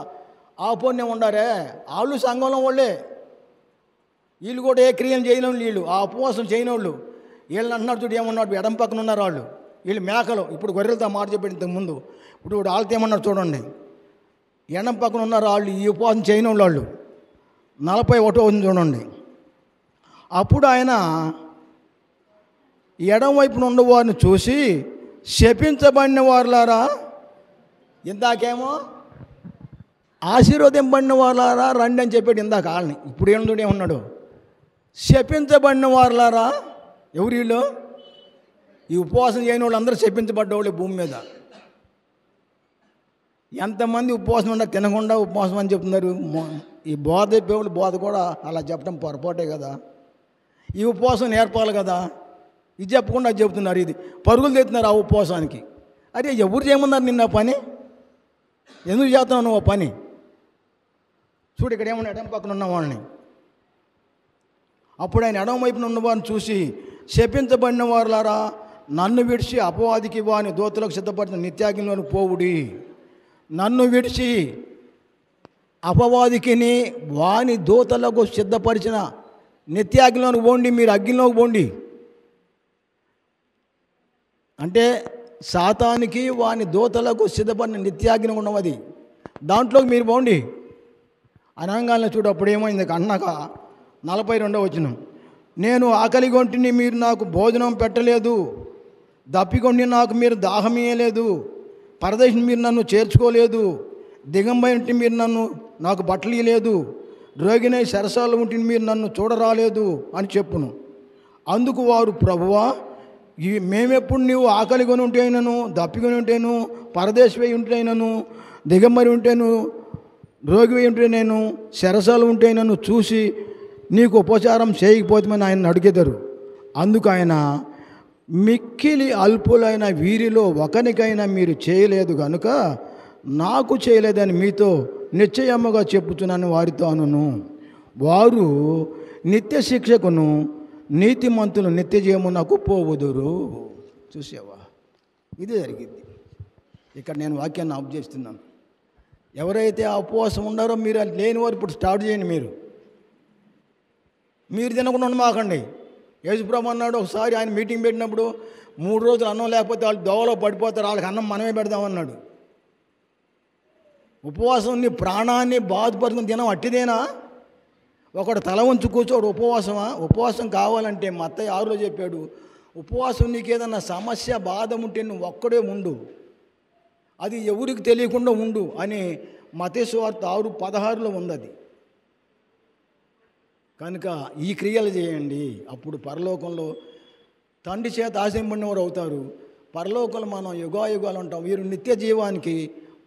ఆపుణ్యం ఉండారే వాళ్ళు సంఘంలో వాళ్ళే. వీళ్ళు కూడా ఏ క్రియలు చేయని వీళ్ళు, ఆ ఉపవాసం చేయని వాళ్ళు వీళ్ళని అన్నాడు చూడు, ఏమన్నాడు, ఎడం పక్కన ఉన్నారు వాళ్ళు, వీళ్ళు మేకలు. ఇప్పుడు గొర్రెలతో మాట చెప్పాడు ఇంతకుముందు. ఇప్పుడు వాళ్ళతో ఏమన్నారు చూడండి, ఎడం పక్కన ఉన్నారు వాళ్ళు, ఈ ఉపవాసం చేయని వాళ్ళు 41 చూడండి. అప్పుడు ఆయన ఎడం వైపున ఉన్నవారిని చూసి, శపించబడిన వారులారా, ఇందాకేమో ఆశీర్వదింపబడిన వారులారా రండి అని చెప్పాడు ఇందాక వాళ్ళని. ఇప్పుడు ఏమన్నాడు, శపించబడిన వారులారా. ఎవరు వీళ్ళు? ఈ ఉపవాసం చేయని వాళ్ళు అందరూ శపించబడ్డవాళ్ళే భూమి మీద. ఎంతమంది ఉపవాసం ఉన్నా తినకుండా ఉపవాసం అని చెప్తున్నారు. ఈ బోధ చెప్పేవాళ్ళు బోధ కూడా అలా చెప్పడం పొరపాటే కదా. ఈ ఉపవాసం నేర్పాలి కదా, ఇది చెప్పకుండా అది చెప్తున్నారు. ఇది పరుగులు తెస్తున్నారు ఆ ఉపవాసానికి. అరే ఎవరు చేయమన్నారు నిన్న పని? ఎందుకు చేస్తున్నావు నువ్వు పని? చూడు ఇక్కడ ఏమన్నా ఎడం పక్కన ఉన్న వాళ్ళని. అప్పుడు ఆయన ఎడం వైపున ఉన్నవారిని చూసి, శపించబడిన వారులారా, నన్ను విడిచి అపవాదికి వాని దూతలకు సిద్ధపడిన నిత్యాగ్నిలోకి పోవుడి. నన్ను విడిచి అపవాదికిని వాని దూతలకు సిద్ధపరిచిన నిత్యాగ్నిలోకి పోండి, మీరు అగ్నిలోకి పోండి. అంటే సాతానికి వాని దూతలకు సిద్ధపడిన నిత్యాగ్ని ఉన్నది, దాంట్లోకి మీరు పోండి అనగానే చూడు. అప్పుడు ఏమైంది అన్నాక 42వ వచనం, నేను ఆకలిగొంటిని, మీరు నాకు భోజనం పెట్టలేదు, దప్పికొండి, నాకు మీరు దాహమీయలేదు, పరదేశిని మీరు నన్ను చేర్చుకోలేదు, దిగంబైంటి మీరు నాకు బట్టలు ఇయ్యలేదు, రోగినై సరసాలు ఉంటిని మీరు నన్ను చూడరాలేదు అని చెప్పును. అందుకు వారు, ప్రభువా, మేమెప్పుడు నీవు ఆకలి కొని ఉంటేనను, దప్పికొని ఉంటేను, పరదేశి ఉంటేనను, దిగంబరి ఉంటేను, రోగి ఉంటే నేను, సరసాలు ఉంటే నన్ను చూసి నీకు ఉపచారం చేయకపోతామని ఆయన అడిగేదారు. అందుకు ఆయన, మిక్కిలి అల్పులైన వీరిలో ఒకనికైనా మీరు చేయలేదు కనుక నాకు చేయలేదని మీతో నిశ్చయముగా చెప్పుతున్నాను వారితో అనును. వారు నిత్య శిక్షకును, నీతిమంతులు నిత్య జీవమునకు పోవుదురు. చూసావా, ఇది జరిగింది. ఇక్కడ నేను వాక్యాన్ని ఆఫ్ చేస్తున్నాను. ఎవరైతే ఆ ఉపవాసం ఉన్నారో మీరు లేని వారు ఇప్పుడు స్టార్ట్ చేయండి. మీరు తినకుండా ఉండమాకండి. యేసుప్రభు అన్నాడు ఒకసారి ఆయన మీటింగ్ పెట్టినప్పుడు, 3 రోజులు అన్నం లేకపోతే వాళ్ళు దోవలో పడిపోతారు, వాళ్ళకి అన్నం మనమే పెడదామన్నాడు. ఉపవాసం నీ ప్రాణాన్ని బాధపడుకుని తినం అట్టిదేనా? ఒకడు తల వంచు కూర్చోడు ఉపవాసమా? ఉపవాసం కావాలంటే మత్తయి 6లో చెప్పాడు, ఉపవాసం నీకు ఏదన్నా సమస్య బాధ ఉంటే నువ్వు ఒక్కడే ఉండు, అది ఎవరికి తెలియకుండా ఉండు అని మత్తయి సువార్త 6:16లో ఉంది. అది కనుక ఈ క్రియలు చేయండి, అప్పుడు పరలోకంలో తండ్రి చేత ఆశింపబడిన వారు అవుతారు. పరలోకంలో మనం యుగాయుగాలు ఉంటాం. వీరు నిత్య జీవానికి,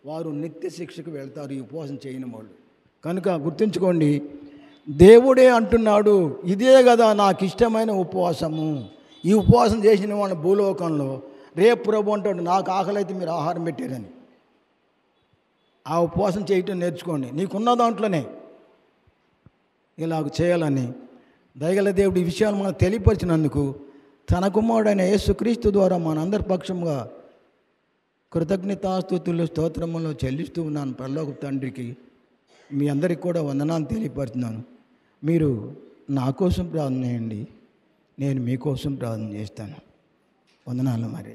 వారు నిత్య శిక్షకు వెళ్తారు ఈ ఉపవాసం చేయని వాళ్ళు. కనుక గుర్తుంచుకోండి, దేవుడే అంటున్నాడు, ఇదే కదా నాకు ఇష్టమైన ఉపవాసము. ఈ ఉపవాసం చేసిన వాళ్ళ భూలోకంలో రేపు ప్రభు అంటాడు, నాకు ఆకలి అయితే మీరు ఆహారం పెట్టారని. ఆ ఉపవాసం చేయటం నేర్చుకోండి, నీకున్న దాంట్లోనే ఇలాగ చేయాలని. దయగల దేవుడు ఈ విషయాలు మనకు తెలియపరిచినందుకు తన కుమారుడైన యేసుక్రీస్తు ద్వారా మనందరి పక్షంగా కృతజ్ఞతాస్తుతులు స్తోత్రములు చెల్లిస్తూ ఉన్నాను పరలోక తండ్రికి. మీ అందరికి కూడా వందనాలు తెలియపరుస్తున్నాను. మీరు నా కోసం ప్రార్థన చేయండి, నేను మీకోసం ప్రార్థన చేస్తాను. వందనాలు మరి.